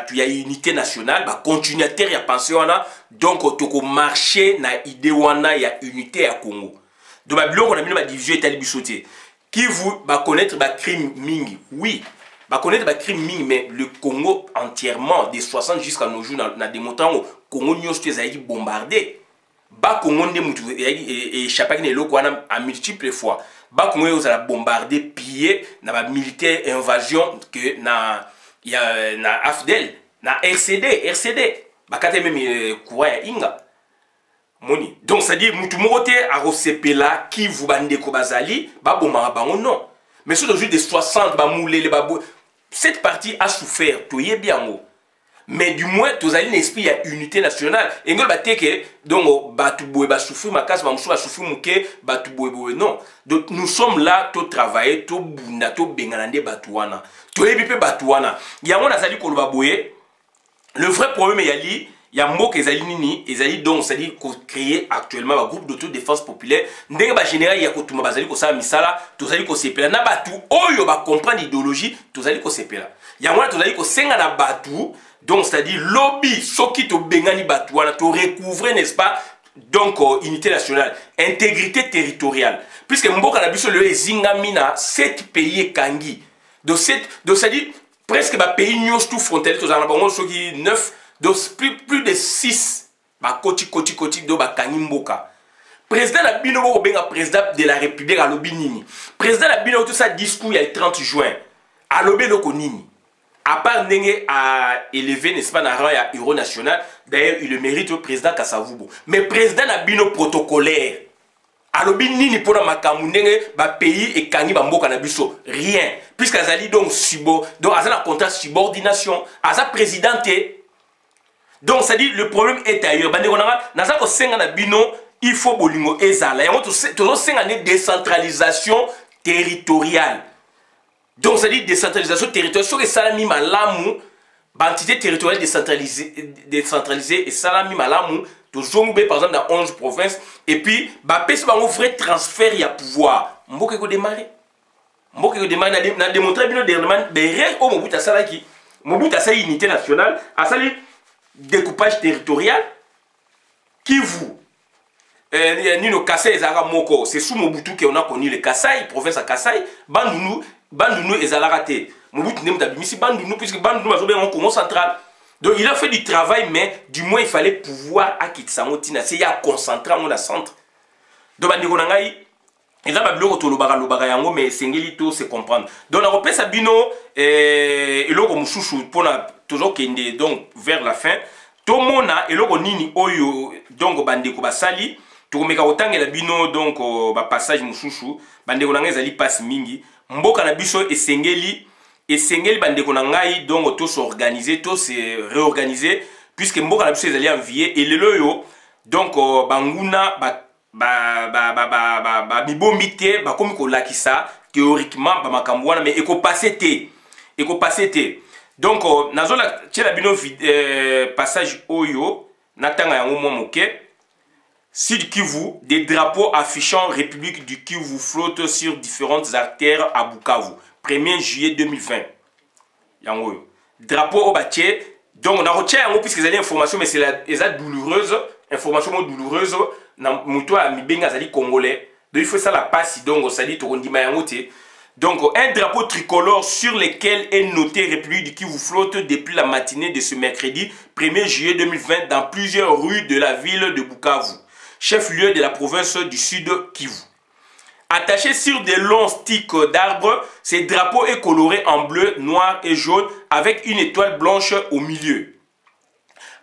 tu y a unité nationale ba continuateur ya penser wana donc toko marcher na idée wana ya unité ya Congo donc ba biloko na bino ba division etali bisoté qui vous ba connaître ba crime mingi oui ba connaître ba crime mingi mais le Congo entièrement des 60 jusqu'à nos jours na démontrant au Congo nyos tu ezali bombardé ba Congo ndé mutu et chapaki ne loko wana à multiples fois ba Congo yo za bombardé pillé na ba militaire invasion que na ya na AFDEL na RCD ba kate même courant ya inga moni donc ça dit mutu mokote akosepela Kivu bandeko bazali babomaka bango non mais sur aujourd'hui des 60 bamoulele babo cette partie a souffert toyebi yango mais du moins tozali un esprit ya unité nationale engol bateke donc batu boye ba souffrir makasi ba musu ba souffrir muke batu boye non donc nous sommes là to travailler to bunda to bengana nde batu wana toyebi pe batu wana yango nazali koloba boye le vrai problème yali ya mboka ezali nini ezali donc c'est à dire créer actuellement un groupe d'autodéfense populaire ndenge ba général ya kotuma bazali ko sala misala tozali ko sepela na batu oyo ba comprendre idéologie tozali ko sepela yango tozali ko senga na batu donc c'est-à-dire lobby soki to bengani batu wana to recouvrer n'est-ce pas donc unité nationale intégrité territoriale puisque mboka na biso le ezingami na 7 pays ekangi donc c'est-à-dire presque ba pays nyos tout frontalier tozana bango soki 9 donc plus de 6 ba koti do ba kangi mboka président na bino ko benga président de la république alobi nini président na bino tout ça discours il y a le 30 juin alobi loko nini à part ndenge à élever n'est-ce pas na rang ya héros national d'ailleurs il le mérite au président Kasavubu mais président na bino protocolaire alobi nini pona makambu ndenge ba pays ekangi ba mboka na biso rien puisque azali donc donc azala contrat subordination aza présidenté donc ça dit le problème est ailleurs bande konanga naza ko senga na bino il faut bolingo ezala yango to senga ne décentralisation territoriale. Donc, ça dit décentralisation territoriale. Sur les salami malamu, entité territoriale décentralisée et salami malamu, toujours par exemple dans 11 provinces. Et puis, c'est un vrai transfert de pouvoir. Mboka ko démarrer. Mboka ko démarrer. On a démontré bien dernièrement des règles au Mobutu Salaki. Mobutu a sa unité nationale, a sa découpage territorial. Kivu. Nino Kasai Ezara Moko. C'est sous Mobutu qu'on a connu le Kasai, province à Kasai. Bandounou et Zalarate. Mobutu n'est pas ici Bandounou, puisque Bandounou a un Congo central. Donc il a fait du travail, mais du moins il fallait pouvoir acquitter sa motina. C'est à concentrer en centre. Donc Bandigonangaï, il a pas bloqué tout le bagayango, mais c'est ngelito se comprendre. Donc on repère Sabino et l'autre Mouchouchou pour toujours qu'il est donc vers la fin. Tomona et l'autre Nini Oyo donc Bandeko Basali. Tokomeka otangela bino donc ba passage Mouchouchou. Bandeko nangai zali passe mingi. Mboka na biso esengeli bandeko na ngai donc to s'organiser to se réorganiser puisque mboka na biso ezali envier et lelo yo donc banguna mibombi te bakomi kolakisa théoriquement ba makambo wana mais eko passer te donc nazola tiela bino passage oyo natanga yango mo moke. Sud Kivu, des drapeaux affichant République du Kivu flottent sur différentes artères à Bukavu. 1er juillet 2020. Yango. Drapeau au bâtier. Donc on a retiré yango puisque c'est information mais c'est la douloureuse, information douloureuse na muto a mibenga zali congolais. Donc il faut ça la passe donc ça dit tokondima yango te. Donc un drapeau tricolore sur lequel est noté République du Kivu flotte depuis la matinée de ce mercredi 1er juillet 2020 dans plusieurs rues de la ville de Bukavu, chef-lieu de la province du Sud Kivu. Attaché sur des longs sticks d'arbres, ce drapeau est coloré en bleu, noir et jaune avec une étoile blanche au milieu.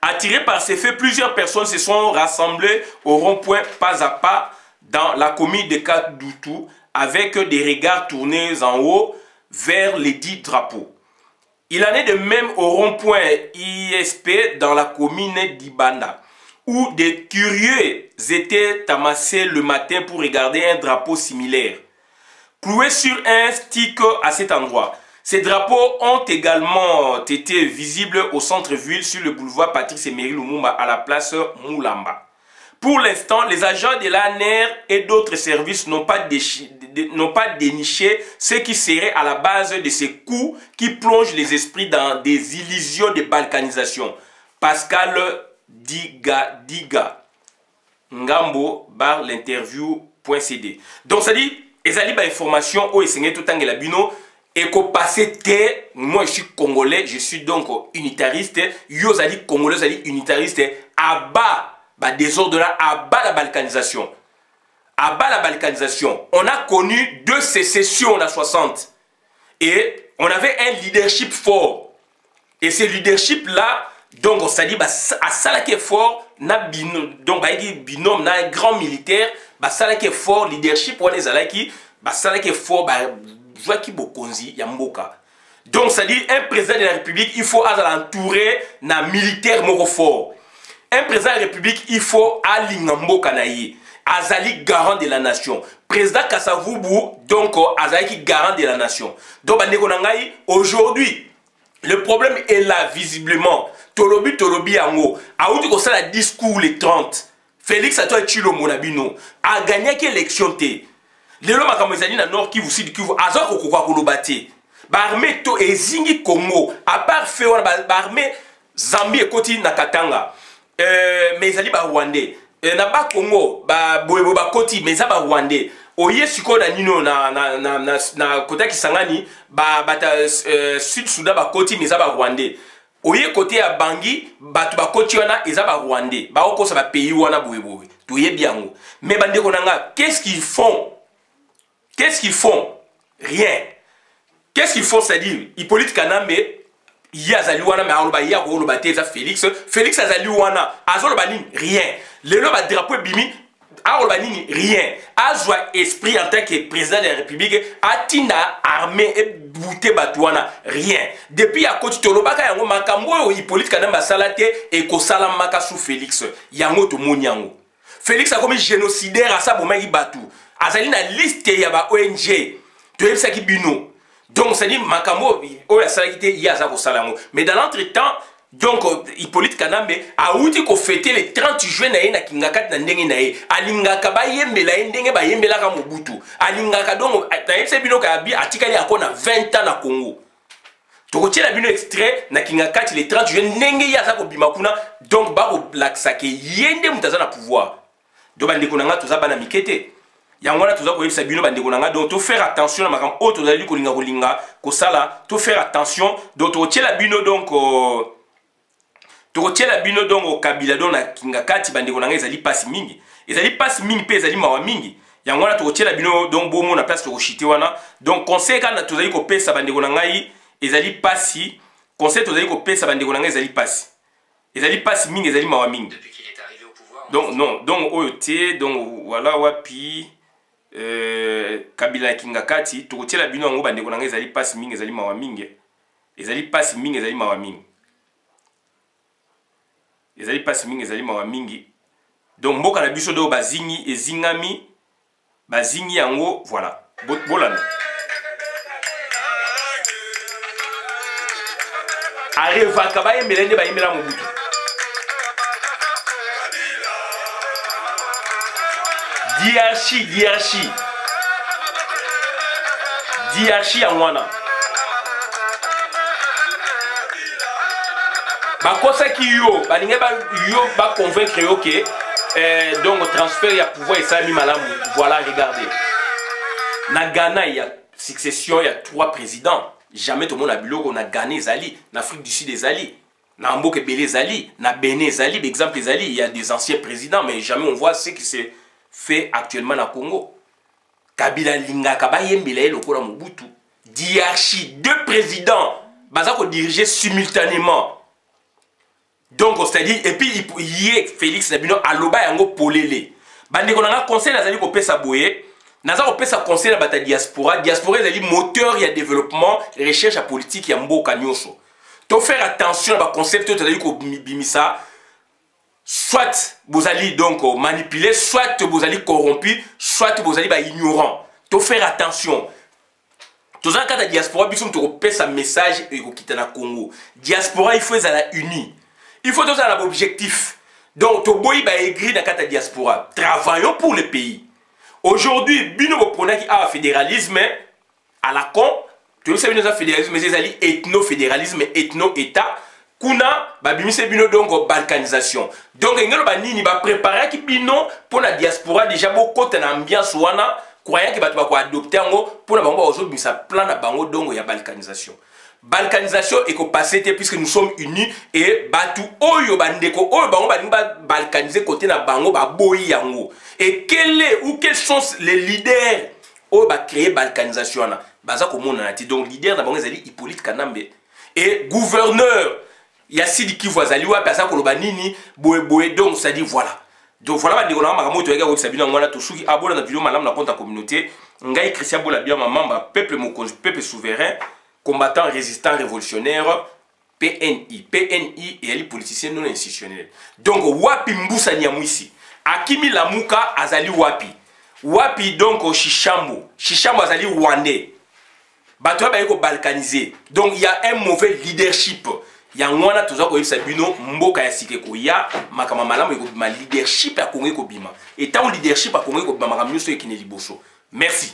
Attirés par ces faits, plusieurs personnes se sont rassemblées au rond-point pas à pas dans la commune de Kadoutou avec des regards tournés en haut vers les 10 drapeaux. Il en est de même au rond-point ISP dans la commune d'Ibanda, où des curieux étaient amassés le matin pour regarder un drapeau similaire, cloué sur un stick à cet endroit. Ces drapeaux ont également été visibles au centre-ville sur le boulevard Patrice Emery Lumumba à la place Moulamba. Pour l'instant, les agents de l'ANR et d'autres services n'ont pas déniché ce qui serait à la base de ces coups qui plongent les esprits dans des illusions de balkanisation. Pascal Diga Ngambo bar l'interview.cd. Donc ça dit, ezali ba information au esengé tout temps la bino et ko passé té, moi je suis congolais, je suis donc unitariste, yo zali congolais zali unitariste, abat ba désordre là, abat la balkanisation. Abat la balkanisation. On a connu 2 sécessions en 60 et on avait un leadership fort. Et ce leadership là, donc ça dit à ça qui est fort na binôme donc bayaki binôme na un grand militaire basalaki fort leadership wana ezalaki basalaki fort bazwaki bokonzi ya mboka. Donc c'est à dire un président de la République il faut entourer na militaire moko fort. Un président de la République il faut alinga mboka na ye azali garant de la nation. Président Kasavubu donc azali garant de la nation. Donc bandeko na ngai aujourd'hui le problème est là visiblement. Tolobi yango auti ko sala discours le 30 Félix Antoine Tshilombo na bino a gagné l'élection te lelo makambo ezali na Nord Kivu Sud Kivu aza kokoka koloba te ba armée to ezingi Congo à part fait wana ba armée Zambie ekoti na Katanga mais ezali ba Rwandais na ba Congo ba boyebo ba koti mais za ba Rwandais oye siko na nino na kota Kisangani bata Sud Soudan ba koti mais za ba Rwandais. Oye côté ya Bangi batu bakoti wana eza ba Rwandais ba okosa ba pays wana boyeboye toye biango mais bandeko nanga qu'est-ce qu'ils font rien. Qu'est-ce qu'ils font, c'est-à-dire Hippolyte Kanambe yazali wana mais aloba ya ko loba te za Félix azali wana azoloba nini rien le loba drapeau bimi aloba nini rien azwa esprit en tant que président de la République atina armée et bouté batouana rien depuis ya koti tolobaka yango makambo oyo Hippolyte Kanambe salate et ko sala maka sous Félix yango to monyango Félix a comme génocidaire à sa bomaki batu azali na liste ya ba ONG to yebisaki bino. Donc c'est dit makambo oyo salaki te yaza ko salango mais dans l'entretemps donc Hippolyte Kanambe a outi ko fêter le 30 juin na ye na kingakati na ndenge na ye alingaka ba yembela ye ndenge ba yembela ka Mobutu alingaka donc na yebisa bino ka bi atikali akona 20 ans na Congo tokotiela bino extrait na kingakati le 30 juin ndenge yaza ko bima kuna donc ba ko laksake yende mutaza na pouvoir donc bandeko nanga toza bana mikete yangwana toza ko yebisa bino bandeko nanga donc to faire attention na makam o tozali kolinga ko sala to faire attention donc tokotiela bino donc tokotiela bino donc au Kabila donc na kingakati bandeko nanga ezali passe mingi pe ezali mawa mingi yangwana tokotiela bino donc bomo na place tokoshite wana donc conseil kana tozali ko pesa bandeko nanga ezali passi conseil tozali ko pesa bandeko nanga ezali passe mingi ezali mawa mingi Depuis qu'il est arrivé au pouvoir. donc non donc oyote donc voilà wapi Kabila kingakati tokotiela bino yango bandeko nanga ezali passe mingi ezali mawa mingi ezali passe mingi ezali mawa mingi ezali passe mingi ezali mawa mingi donc mboka na biso do bazingi ezingami bazingi yango voilà bolana arevaka bayembela nde bayembela Mobutu diarchi ya mwana bakosaki yo balingi yo baconvaincre yo ke donc transfert ya pouvoir esami malamu. Voilà, regardez na Ghana il y a succession, il y a 3 présidents. Jamais tout le monde a biloko na Ghana ezali, na Afrique du Sud ezali, na Mboke Belé ezali, na Bénin ezali, par exemple ezali, il y a des anciens présidents mais jamais on voit ce qui se fait actuellement na Congo. Kabila lingaka bayembela lokola Mobutu. Diarchi 2 présidents bazako diriger simultanément. Donc c'est-à-dire et puis il Félix Nabino aloba yango polele. Bandeko nanga conseil nazali ko pesa boye. Naza ko pesa conseil na bata diaspora. Diaspora ezali moteur ya développement et recherche ya politique ya mboka nyonso. To faire attention à ba concept tozali ko bimisa. Soit vous allez donc manipuler, soit vous allez corrompu, soit vous allez ignorant. To faire attention. Tous en cas de diaspora, bisous to pesa message et ko kita na Congo. Diaspora il faut être uni. Il faut tous un objectif. Donc, to boy ba écrit dans la diaspora. Travaillons pour le pays. Aujourd'hui, bino prenez qui a fédéralisme à la con. Tu sais bien fédéralisme, mais c'est ethno-fédéralisme, ethno-état. Kuna ba bimise bino donc balkanisation. Donc ngelo ba nini ba préparer ki bino pour la diaspora déjà beaucoup de ambiance wana croyant que ba to ba adopter ngo pour na bango aujourd'hui ça plan na bango donc ya balkanisation. Balkanisation est passé puisque nous sommes unis et batu oyo bandeko oyo bango ba balkaniser côté na bango ba boyi yango. Et quels sont les leaders oyo ba créer balkanisation na baza ko mona na ti donc leader na bango ezali Hippolyte Kanambe et gouverneur ya Sidi Kivu azali wapi asa koloba nini boye donc ça dit voilà. Donc voilà ba ndikona makambo to yeka ko sabina ngwana to suki abona na video malamu na compte communauté ngai Christian Bola bien mamba peuple mokonzi peuple souverain combattant résistant révolutionnaire PNI et les politiciens non institutionnels. Donc wapi Mbusa Nyamwisi Akimi Lamuka azali wapi donc Shishambo azali Rwandais. Bato ba yeko balkanisé. Donc il y a un mauvais leadership. Ya ngwana toza ko yebisa bino mboka ya sikeko ya makama malamu yeko bima leadership ya Congo ko bima. Et tant leadership ya Congo ko bima makamyo so ekine liboso. Merci.